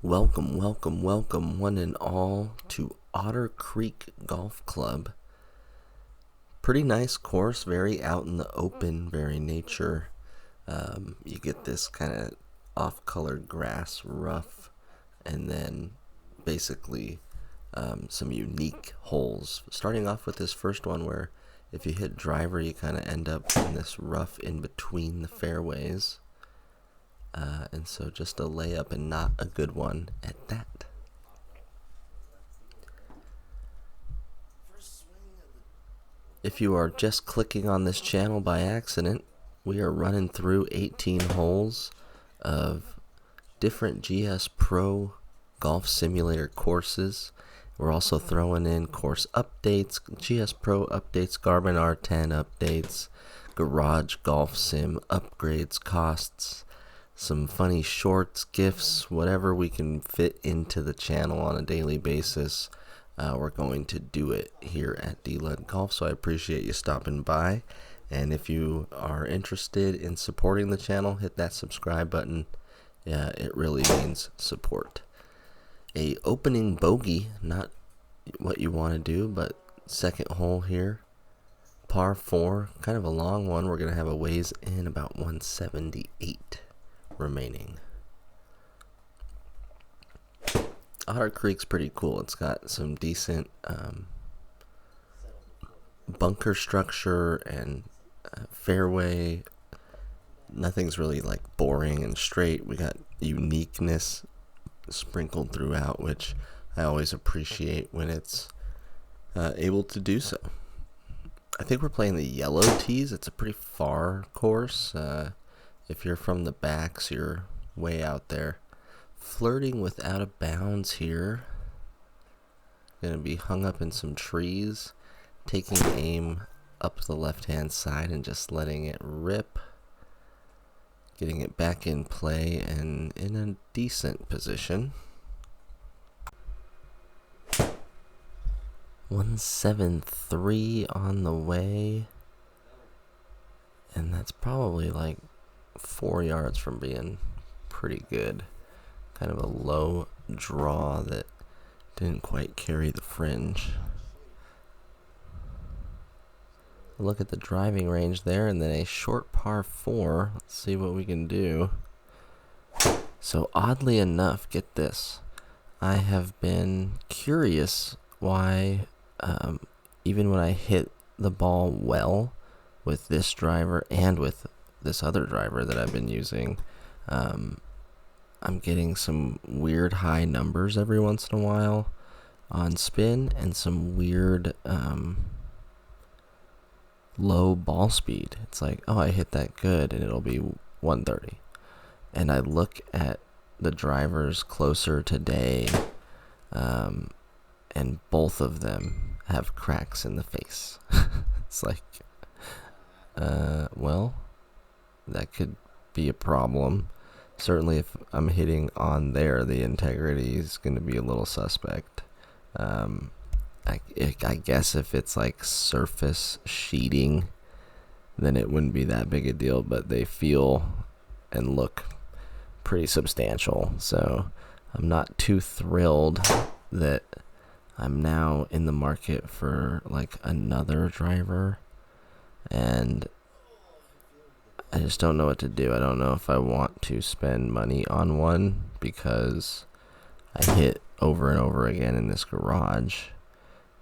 Welcome, welcome, welcome, one and all, to OtterCreek Golf Club. Pretty nice course, very out in the open, very nature. You get this kind of off-colored grass, rough, and then basically some unique holes. Starting off with this first one where if you hit driver, you kind of end up in this rough in between the fairways. And so just a layup and not a good one at that. If you are just clicking on this channel by accident, we are running through 18 holes of different GS Pro Golf Simulator courses. We're also throwing in course updates, GS Pro updates, Garmin R10 updates, Garage Golf Sim upgrades, costs, some funny shorts, gifs, whatever we can fit into the channel on a daily basis. We're going to do it here at DLUD Golf, so I appreciate you stopping by. And if you are interested in supporting the channel, hit that subscribe button. It really means support. A opening bogey, not what you want to do, but second hole here. Par 4, kind of a long one. We're going to have a ways in about 178 remaining. OtterCreek's pretty cool. It's got some decent bunker structure and fairway. Nothing's really like boring and straight. We got uniqueness sprinkled throughout, which I always appreciate when it's able to do so. I think we're playing the yellow tees. It's a pretty far course. If you're from the backs, you're way out there. Flirting with out of bounds here. Gonna be hung up in some trees. Taking aim up the left-hand side and just letting it rip. Getting it back in play and in a decent position. 173 on the way. And that's probably like 4 yards from being pretty good. Kind of a low draw that didn't quite carry the fringe. Look at the driving range there, and then a short par 4. Let's see what we can do. So oddly enough, get this, I have been curious why even when I hit the ball well with this driver and with this other driver that I've been using, I'm getting some weird high numbers every once in a while on spin and some weird low ball speed. It's like, oh, I hit that good and it'll be 130. And I look at the drivers closer today, and both of them have cracks in the face. It's like, well, that could be a problem. Certainly if I'm hitting on there, the integrity is going to be a little suspect. I guess if it's like surface sheeting, then it wouldn't be that big a deal, but they feel and look pretty substantial. So I'm not too thrilled that I'm now in the market for like another driver, and I just don't know what to do. I don't know if I want to spend money on one because I hit over and over again in this garage,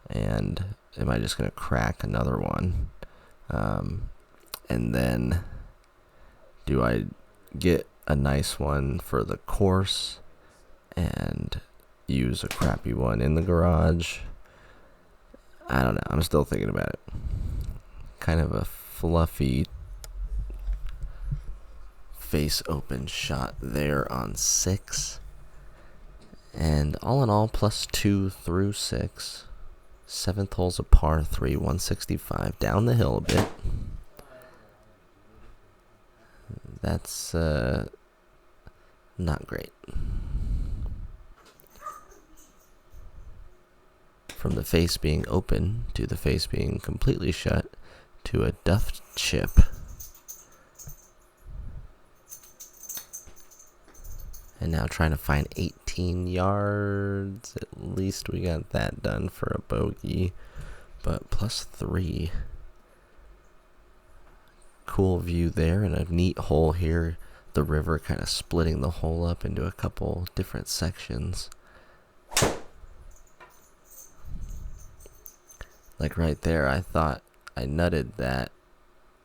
and am I just going to crack another one? And then do I get a nice one for the course and use a crappy one in the garage? I don't know. I'm still thinking about it. Kind of a fluffy face open shot there on 6. And all in all, +2 through 6. 7th hole's a par 3, 165. Down the hill a bit. That's not great. From the face being open to the face being completely shut to a duff chip. And now trying to find 18 yards. At least we got that done for a bogey. But +3. Cool view there, and a neat hole here. The river kind of splitting the hole up into a couple different sections. Like right there, I thought I nutted that,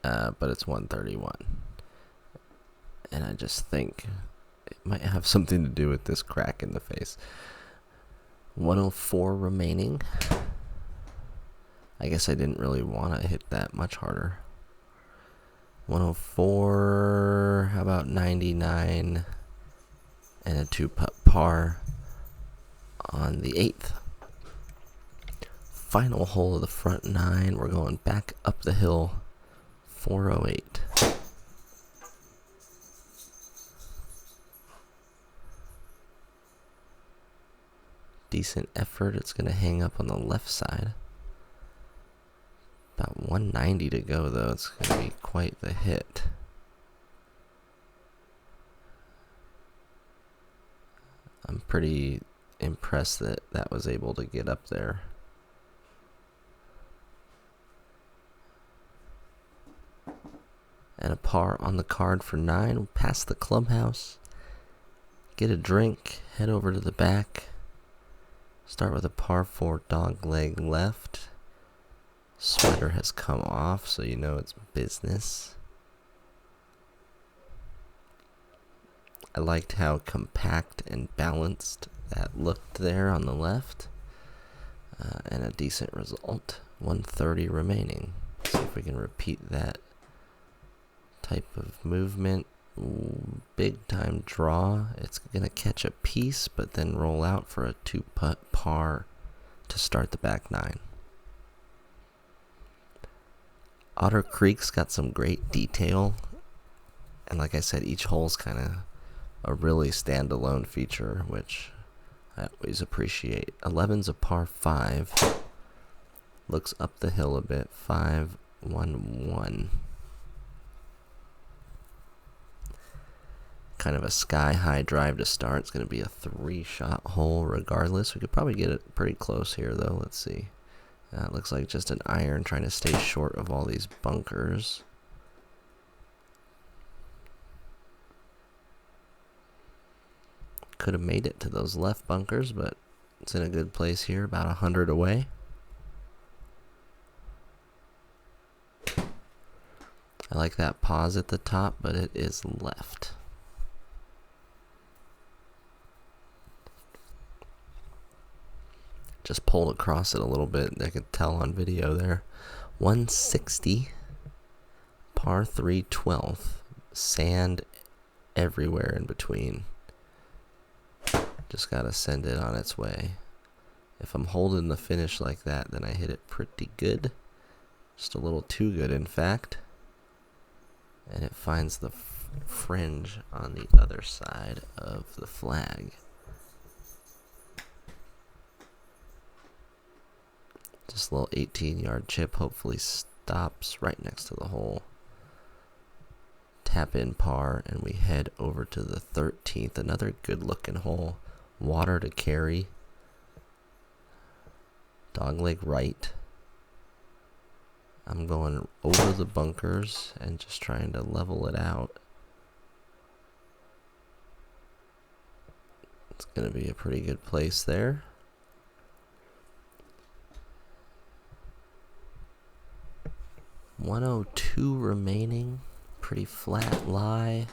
but it's 131. And I just think it might have something to do with this crack in the face. 104 remaining. I guess I didn't really want to hit that much harder. 104, how about 99, and a 2-putt par on the 8th. Final hole of the front 9, we're going back up the hill, 408. Decent effort, it's going to hang up on the left side. About 190 to go though, it's going to be quite the hit. I'm pretty impressed that that was able to get up there. And a par on the card for 9. We'll pass the clubhouse, get a drink, head over to the back. Start with a par 4 dog leg left. Sweater has come off, so you know it's business. I liked how compact and balanced that looked there on the left. And a decent result. 130 remaining. See if we can repeat that type of movement. Big time draw. It's going to catch a piece, but then roll out for a 2-putt par to start the back 9. OtterCreek's got some great detail. And like I said, each hole's kind of a really standalone feature, which I always appreciate. 11's a par 5. Looks up the hill a bit. 5-1-1. Kind of a sky-high drive to start. It's going to be a 3-shot hole regardless. We could probably get it pretty close here, though. Let's see. It looks like just an iron trying to stay short of all these bunkers. Could have made it to those left bunkers, but it's in a good place here, about 100 away. I like that pause at the top, but it is left. Just pulled across it a little bit. I could tell on video there. 160. Par 3 12th. Sand everywhere in between. Just gotta send it on its way. If I'm holding the finish like that, then I hit it pretty good. Just a little too good, in fact. And it finds the fringe on the other side of the flag. Just a little 18-yard chip, hopefully stops right next to the hole. Tap in par, and we head over to the 13th. Another good-looking hole. Water to carry. Dogleg right. I'm going over the bunkers and just trying to level it out. It's going to be a pretty good place there. .102 remaining. Pretty flat lie.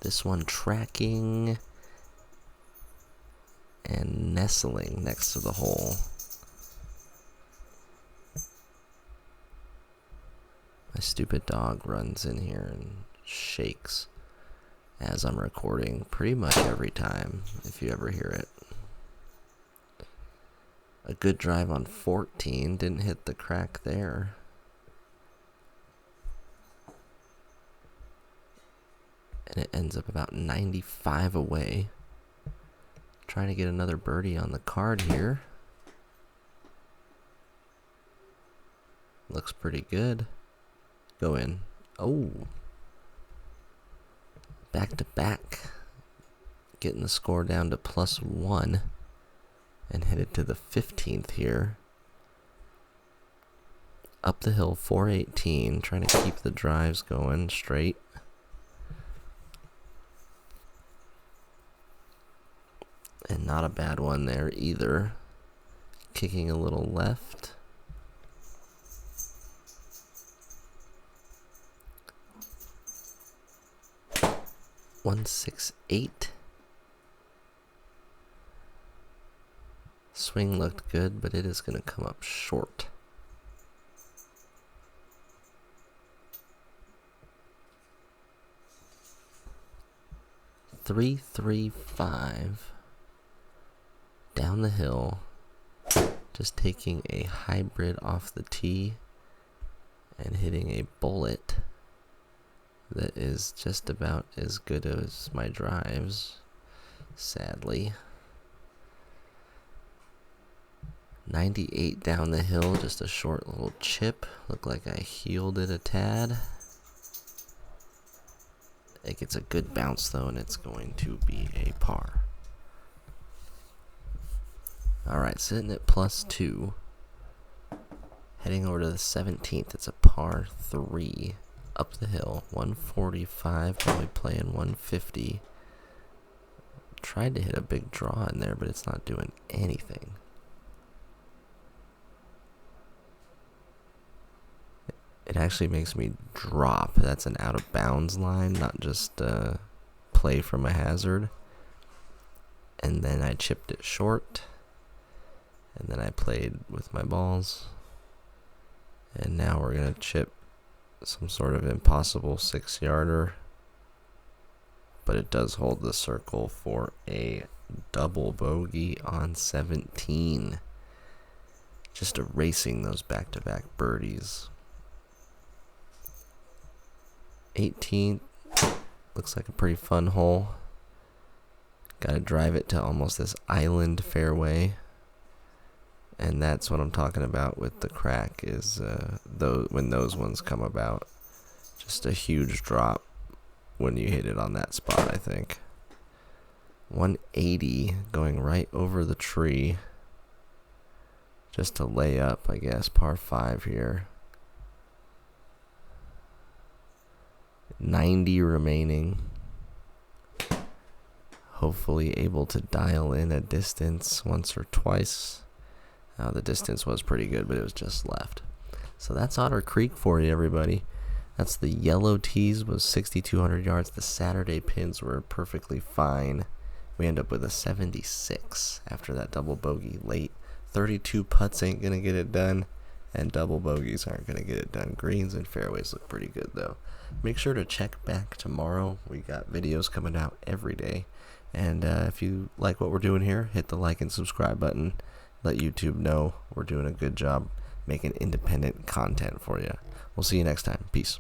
This one tracking and nestling next to the hole. My stupid dog runs in here and shakes as I'm recording pretty much every time, if you ever hear it. A good drive on 14, didn't hit the crack there. And it ends up about 95 away. Trying to get another birdie on the card here. Looks pretty good. Go in. Oh. Back to back. Getting the score down to +1. And headed to the 15th here. Up the hill, 418. Trying to keep the drives going straight. And not a bad one there either. Kicking a little left. .168. Swing looked good, but it is going to come up short. .335. Down the hill, just taking a hybrid off the tee and hitting a bullet that is just about as good as my drives, sadly. 98 down the hill, just a short little chip. Looked like I heeled it a tad. It gets a good bounce though, and it's going to be a par. Alright, sitting at +2. Heading over to the 17th. It's a par 3. Up the hill. 145. Probably playing 150. Tried to hit a big draw in there, but it's not doing anything. It actually makes me drop. That's an out of bounds line, not just play from a hazard. And then I chipped it short. And then I played with my balls. And now we're going to chip some sort of impossible 6-yarder. But it does hold the circle for a double bogey on 17. Just erasing those back-to-back birdies. 18 looks like a pretty fun hole. Got to drive it to almost this island fairway. And that's what I'm talking about with the crack, is when those ones come about. Just a huge drop when you hit it on that spot, I think. 180 going right over the tree. Just to lay up, I guess, par 5 here. 90 remaining. Hopefully able to dial in a distance once or twice. The distance was pretty good, but it was just left. So that's OtterCreek for you, everybody. That's the yellow tees was 6,200 yards. The Saturday pins were perfectly fine. We end up with a 76 after that double bogey late. 32 putts ain't going to get it done, and double bogeys aren't going to get it done. Greens and fairways look pretty good, though. Make sure to check back tomorrow. We got videos coming out every day. And if you like what we're doing here, hit the like and subscribe button. Let YouTube know we're doing a good job making independent content for you. We'll see you next time. Peace.